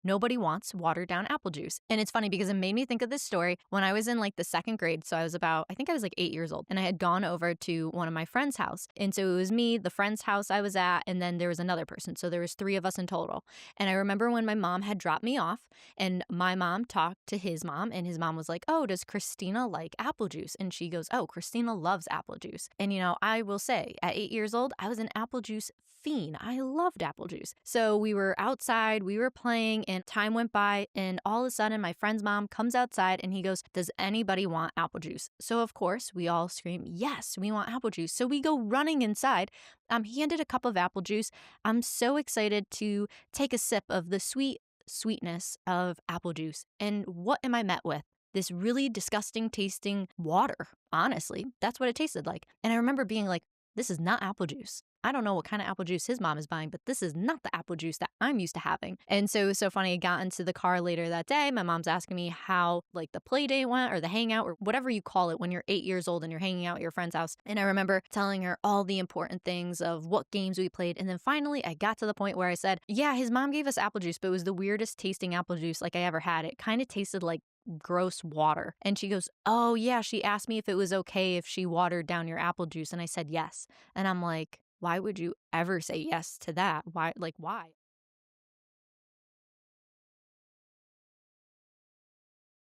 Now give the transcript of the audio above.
nobody wants watered down apple juice. And it's funny because it made me think of this story when I was in like the second grade. So I think I was like 8 years old, and I had gone over to one of my friend's house. And so it was me, the friend's house I was at, and then there was another person. So there was three of us in total. And I remember when my mom had dropped me off, and my mom talked to his mom, and his mom was like, "Oh, does Christina like apple juice?" And she goes, "Oh, Christina loves apple juice." And I will say at 8 years old, I was an apple juice fiend. I loved apple juice. So we were outside, we were playing, and time went by, and all of a sudden my friend's mom comes outside and he goes, "Does anybody want apple juice?" So of course we all scream, "Yes, we want apple juice." So we go running inside. He handed a cup of apple juice. I'm so excited to take a sip of the sweetness of apple juice. And what am I met with? This really disgusting tasting water. Honestly, that's what it tasted like. And I remember being like, this is not apple juice. I don't know what kind of apple juice his mom is buying, but this is not the apple juice that I'm used to having. And so it was so funny. I got into the car later that day. My mom's asking me how like the play date went or the hangout or whatever you call it when you're 8 years old and you're hanging out at your friend's house. And I remember telling her all the important things of what games we played. And then finally I got to the point where I said, yeah, his mom gave us apple juice, but it was the weirdest tasting apple juice like I ever had. It kind of tasted like gross water. And she goes, "Oh yeah, she asked me if it was okay if she watered down your apple juice." And I said yes. And I'm like, why would you ever say yes to that? Why?